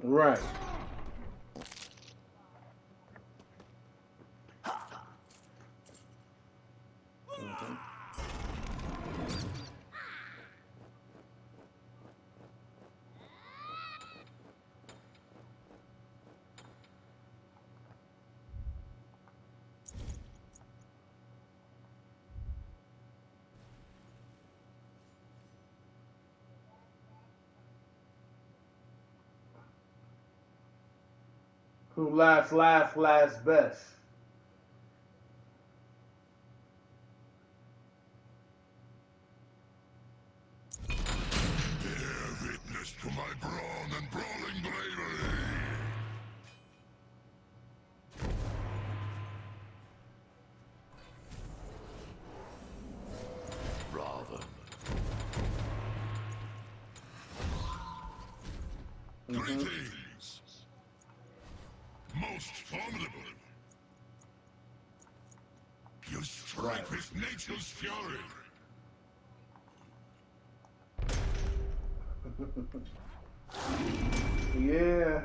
Right. Mhm. Who last best. Bear witness to my brawn and brawling bravery! Ravana. Mhm. Greetings! Most formidable! You Right. strike with nature's fury! Yeah.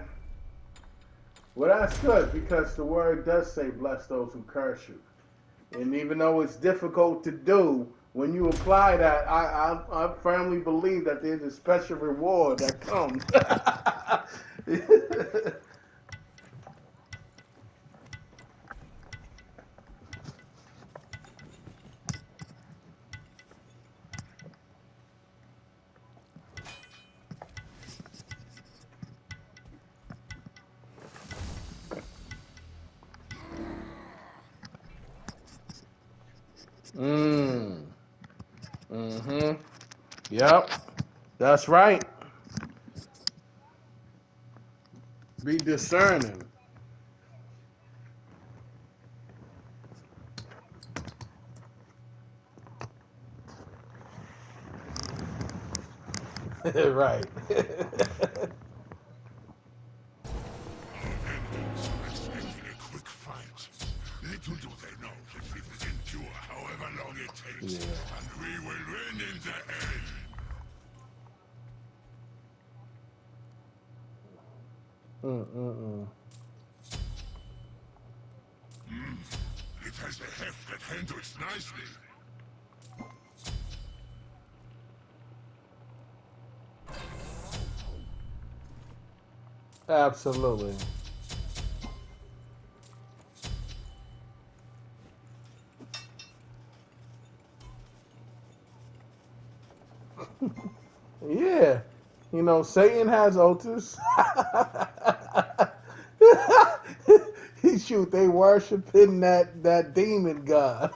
Well, that's good because the word does say, "Bless those who curse you." And even though it's difficult to do, when you apply that, I firmly believe that there's a special reward that comes. Mm. Mm-hmm. Yep. That's right. Be discerning. Right. Our enemies are expecting a quick fight. Little do they know that we will endure however long it takes, Yeah. and we will win in the end! Mm-mm-mm. It has a heft that handles nicely. Absolutely. Yeah. You know, Satan has Otis. He shoot, they worshiping that demon god.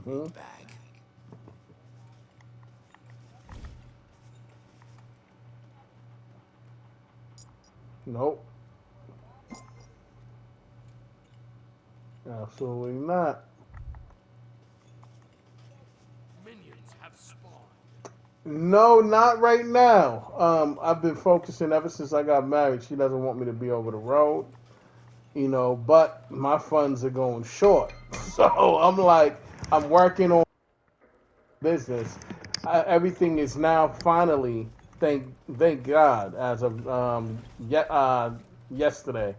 Hmm. Bag. Nope. Absolutely not. Minions have spawned. No, not right now. I've been focusing ever since I got married. She doesn't want me to be over the road, but my funds are going short. So I'm like, I'm working on business. Everything is now finally, thank God, as of yesterday,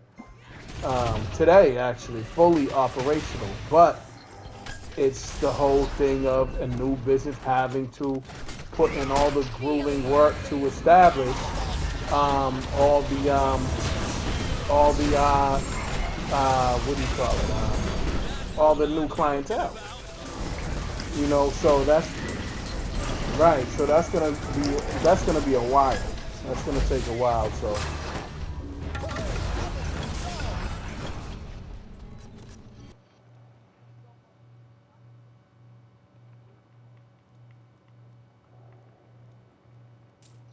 today actually, fully operational. But it's the whole thing of a new business having to put in all the grueling work to establish all the what do you call it? All the new clientele. So that's right. So that's gonna be a while. That's gonna take a while. So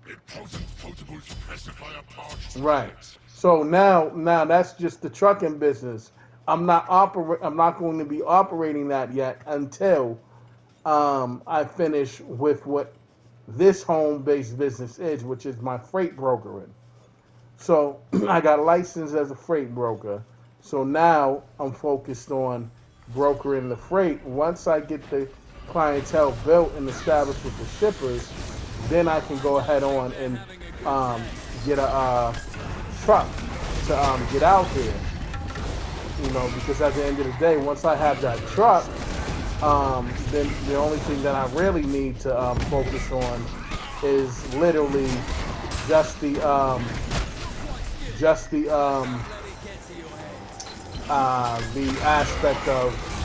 Impotent potable specifier parts to right. collect. So now that's just the trucking business. I'm not going to be operating that yet until I finish with what this home-based business is, which is my freight brokering. So I got licensed as a freight broker. So now I'm focused on brokering the freight. Once I get the clientele built and established with the shippers, then I can go ahead on and um, get a truck to get out there. Because at the end of the day, once I have that truck, then the only thing that I really need to focus on is literally just the aspect of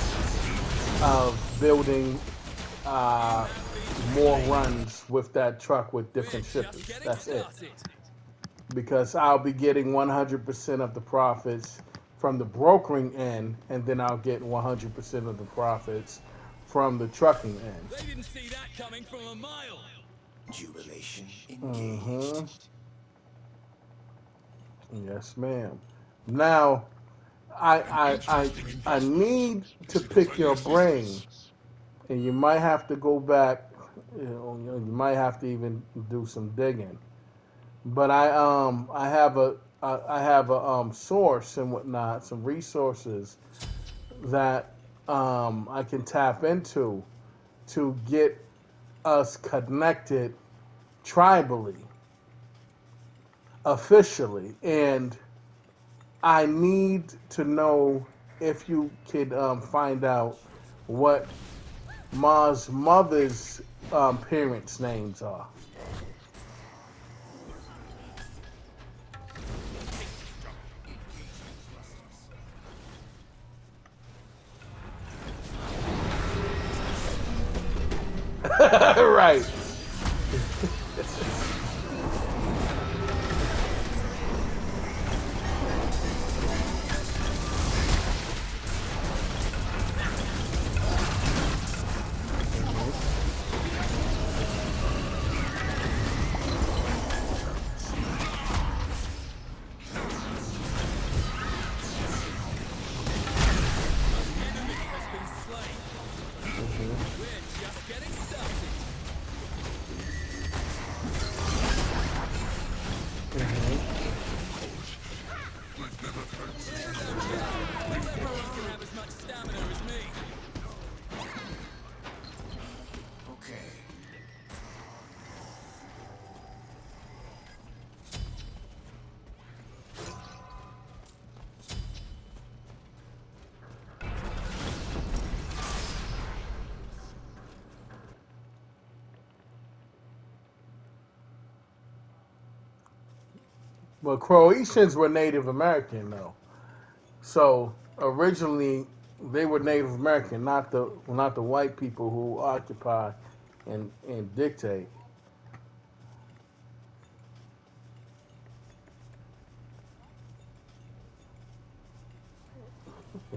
building uh, more runs with that truck with different shippers. That's it. Because I'll be getting 100% of the profits from the brokering end, and then I'll get 100% of the profits from the trucking end. They didn't see that coming from a mile. Jubilation Hmm. engaged. Yes, ma'am. Now, I I I Interesting I investment. need to Is it pick funny your as brain, business? and you might have to go back. You might have to even do some digging. But I have a source and whatnot, some resources that I can tap into to get us connected tribally, officially, and I need to know if you could find out what Ma's mother's parents' names are. Right. Hmm. Enemy has been slain. Hmm. We're just getting started. Hmm. I've never felt such There's a joy. challenge. No one can have as much stamina as me. Okay. But Croatians were Native American, though. So originally they were Native American, not the white people who occupy and dictate.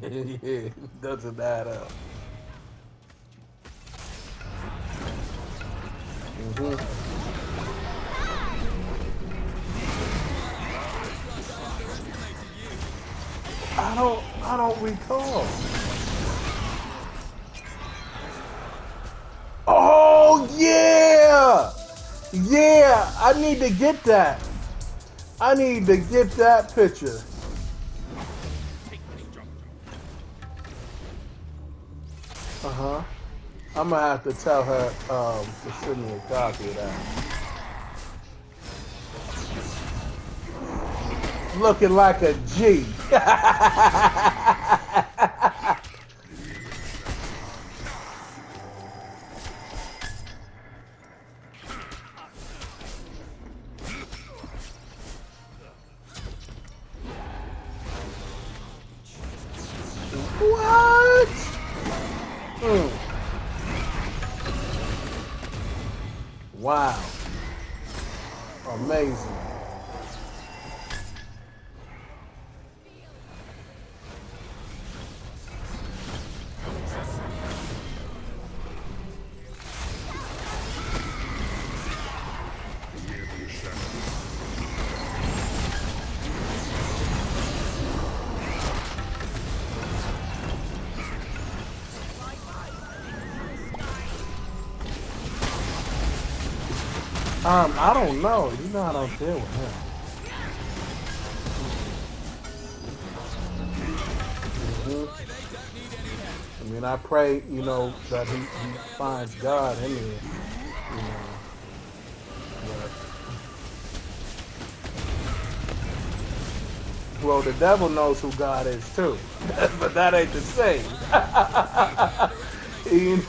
Yeah, doesn't add up. Mhm. I don't recall. Oh yeah! Yeah, I need to get that. I need to get that picture. Uh-huh. I'm gonna have to tell her to send me a copy of that. Looking like a G. What? Mm. Wow. Amazing. I don't know. You know I don't deal with him. Hmm. I mean, I pray, that he finds God in here, you know. But, well, the devil knows who God is too, but that ain't the same. you,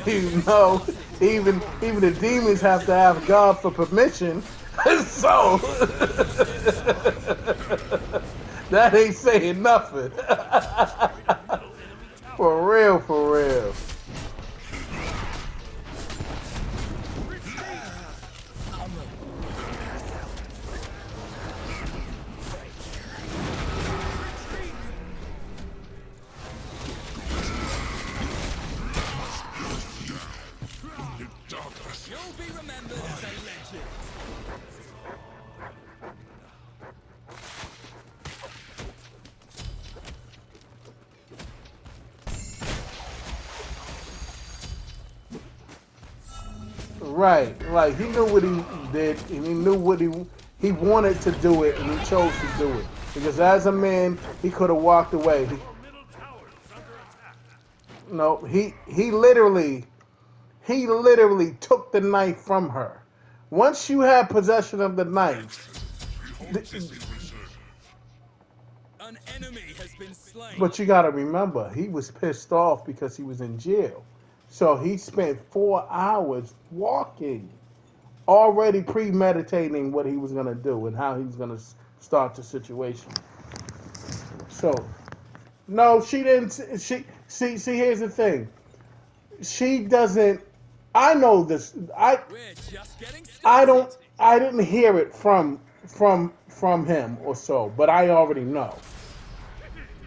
you know, even the demons have to have God for permission. So that ain't saying nothing. For real, for real. You'll be remembered as a legend. Right, like he knew what he did, and he knew what he wanted to do it, and he chose to do it. Because as a man, he could have walked away. No, he literally took the knife from her. Once you have possession of the knife, th- An enemy has been slain. but you got to remember, he was pissed off because he was in jail. So he spent 4 hours walking, already premeditating what he was going to do and how he was going to start the situation. So, no, she didn't. She see. Here's the thing. She doesn't. I know this. We're just getting I started. don't. I didn't hear it from him or so, but I already know.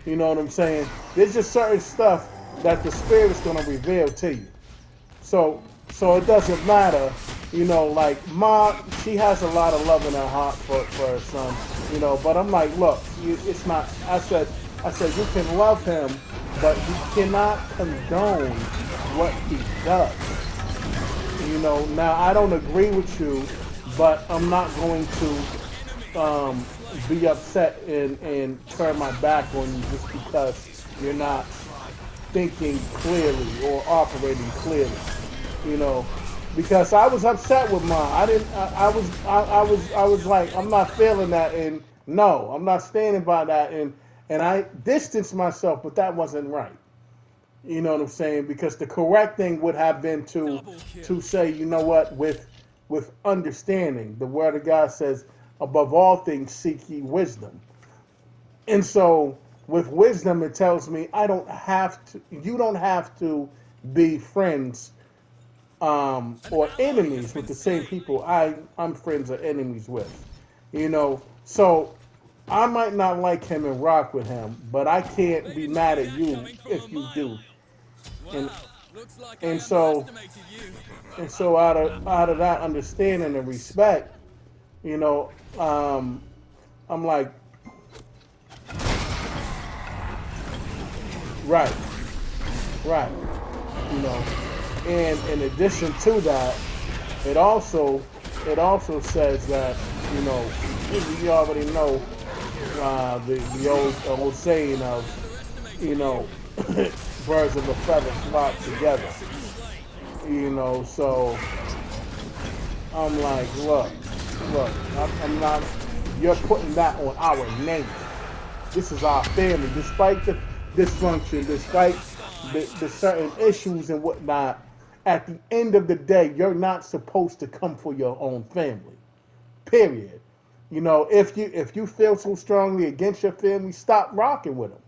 You know what I'm saying? There's just certain stuff that the spirit's gonna reveal to you. So it doesn't matter, like Ma, she has a lot of love in her heart for her son, but I'm like, look, it's not, I said, you can love him, but you cannot condone what he does. Now I don't agree with you, but I'm not going to be upset and turn my back on you just because you're not thinking clearly or operating clearly. You know, because I was upset with mine. I didn't. I was like, I'm not feeling that, and no, I'm not standing by that, and I distanced myself, but that wasn't right. You know what I'm saying? Because the correct thing would have been to Double kill. to say, you know what, with understanding. The word of God says, above all things, seek ye wisdom. And so with wisdom, it tells me I don't have to. You don't have to be friends An or ally has enemies with been the same slain. people I'm friends or enemies with. So I might not like him and rock with him, but I can't be They mad at say that you coming from a if you mile. do. And Wow, Looks like I And so, underestimated you. out of that understanding and respect, you know, I'm like, right, right, you know, and in addition to that, it also says that, you know, you already know the old saying of, you know, birds of a feather flock together. You know, so I'm like, look, I'm not. You're putting that on our name. This is our family, despite the dysfunction, despite the certain issues and whatnot. At the end of the day, you're not supposed to come for your own family. Period. You know, if you feel so strongly against your family, stop rocking with them.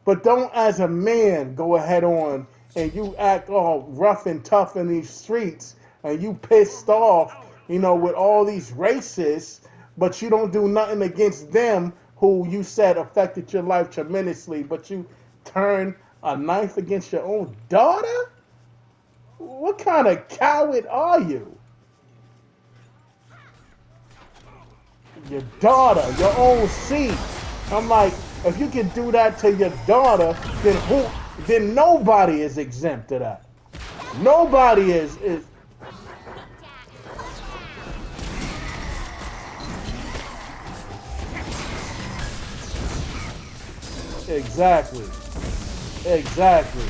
But don't, as a man, go ahead on and you act all rough and tough in these streets and you pissed off, you know, with all these racists, but you don't do nothing against them who you said affected your life tremendously, but you turn a knife against your own daughter? What kind of coward are you? Your daughter, your own seed. I'm like, if you can do that to your daughter, then who? Then nobody is exempt to that. Nobody is exactly, exactly.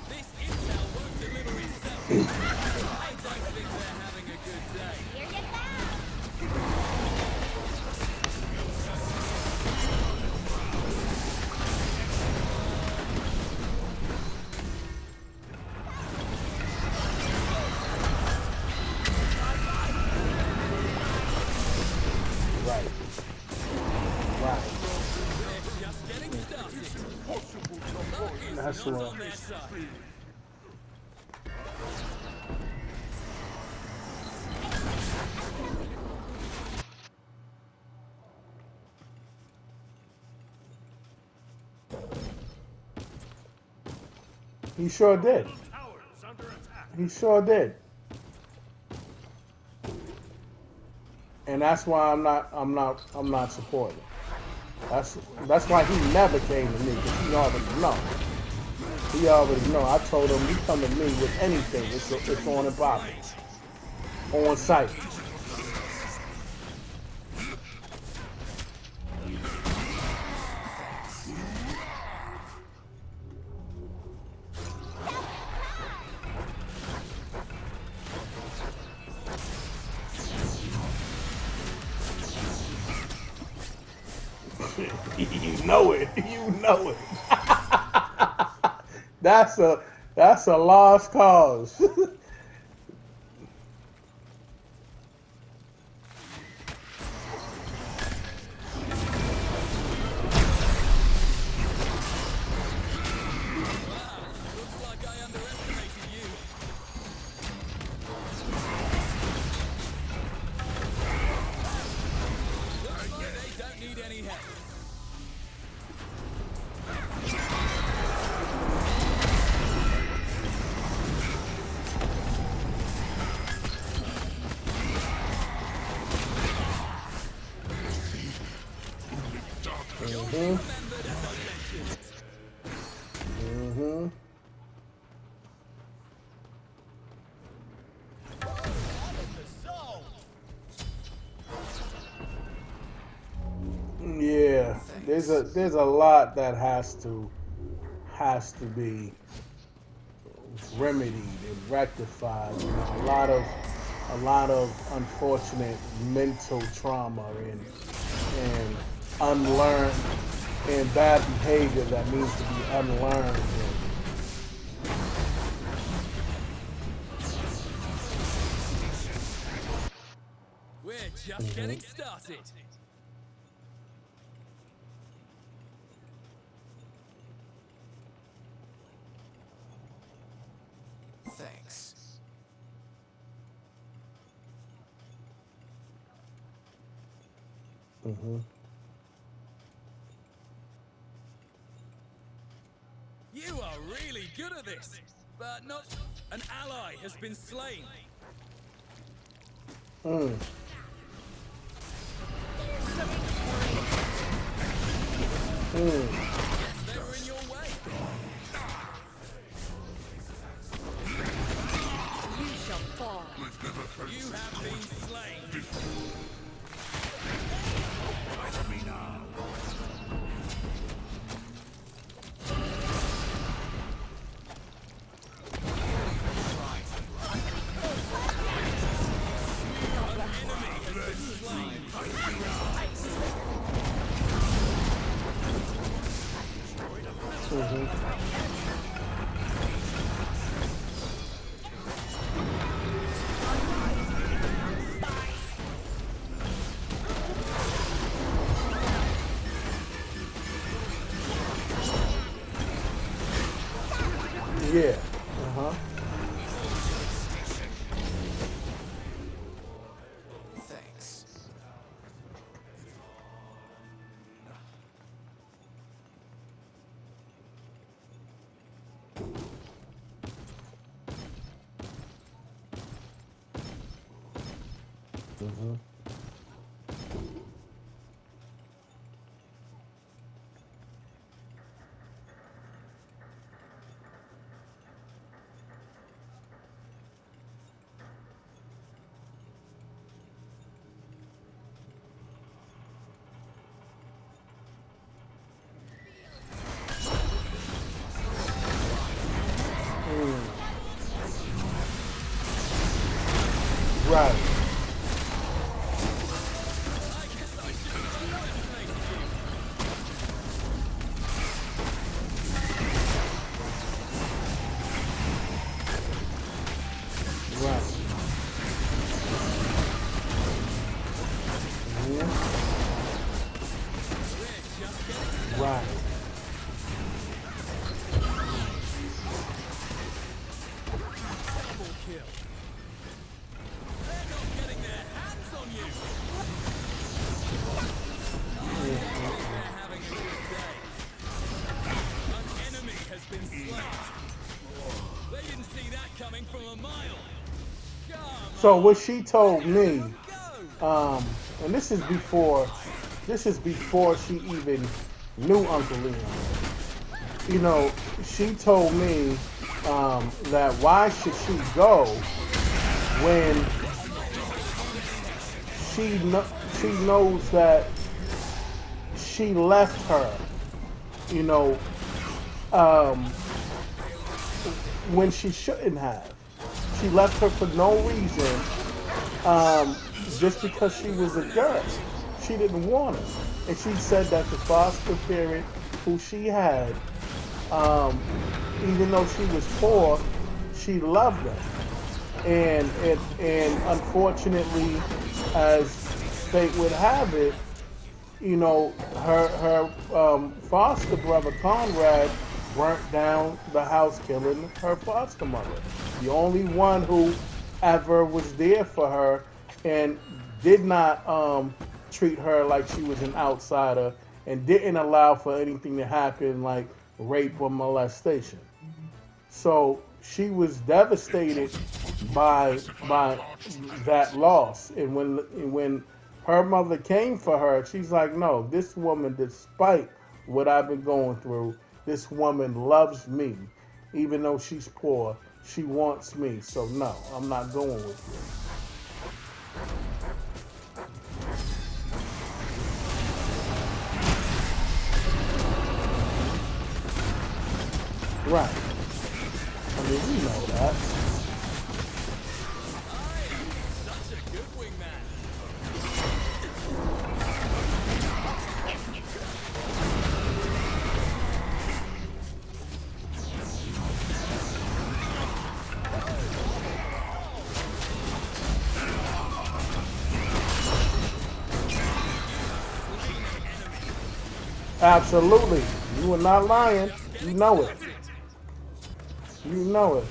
This intel won't deliver itself. I don't think they're having a good day. Right, right. We're just getting started. Luck That's is not what. on their side. He sure did. He sure did. And that's why I'm not supporting. That's why he never came to me because he already know. He already know. I told him, you come to me with anything, it's on and popping, on site. You know it. You know it. That's a lost cause. Looks like I underestimated you. Looks like they don't need any help. You'll be Mhm. remembered as I mentioned. Mhm. Yeah. There's a lot that has to be remedied and rectified. You know, a lot of unfortunate mental trauma and unlearned and bad behavior that needs to be unlearned. And, We're just mhm. getting started. Mhm. good at this, but not. An ally has been slain. Mm. Mm. They were in your way. You shall fall. You have been slain. Fight me now. Yeah. Uh-huh. Thanks. Mm-hmm. Right. Right. Yeah. Right. Double kill. They're not getting their hands on you. They're having a good day. An enemy has been slain. They didn't see that coming from a mile. Come So on. what she told Let me, everyone go. and this is before she even knew Uncle Leon. You know, she told me that why should she go when she knows that she left her, you know, um, when she shouldn't have. She left her for no reason, just because she was a girl. She didn't want her. And she said that the foster parent who she had, even though she was poor, she loved her. And unfortunately, as fate would have it, you know, her foster brother Conrad burnt down the house, killing her foster mother. The only one who ever was there for her and did not treat her like she was an outsider and didn't allow for anything to happen like rape or molestation. So she was devastated by that loss. And when her mother came for her, she's like, no, this woman, despite what I've been going through, this woman loves me. Even though she's poor, she wants me. So no, I'm not going with you. Right. I mean, we know that. Such a good wingman. Absolutely. You are not lying. You know it. You know it.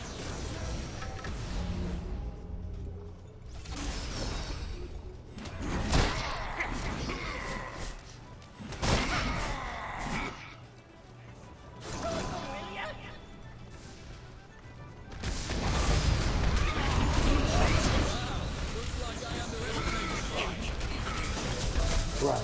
Right.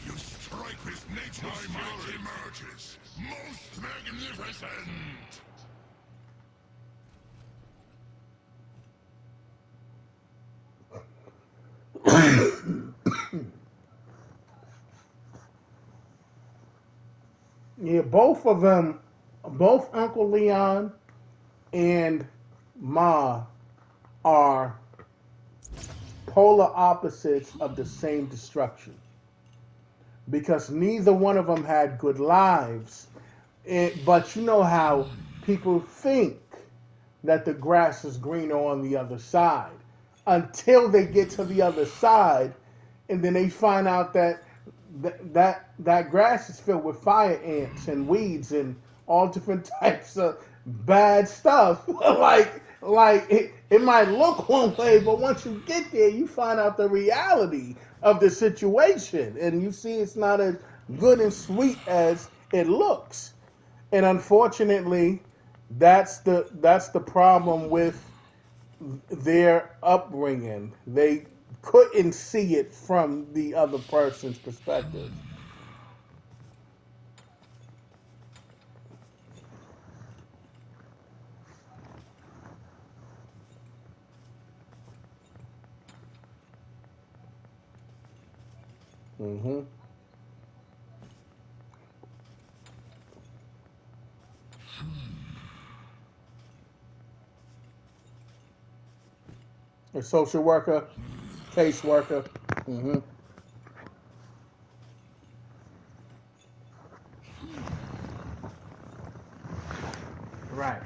You strike with nature's might emerges. Most magnificent! Yeah, both of them, both Uncle Leon and Ma are polar opposites of the same destruction because neither one of them had good lives. But you know how people think that the grass is greener on the other side until they get to the other side, and then they find out that that grass is filled with fire ants and weeds and all different types of bad stuff. It might look one way, but once you get there, you find out the reality of the situation, and you see it's not as good and sweet as it looks. And unfortunately, that's the problem with their upbringing. They couldn't see it from the other person's perspective. Hmm. A social worker, caseworker. Hmm. Right.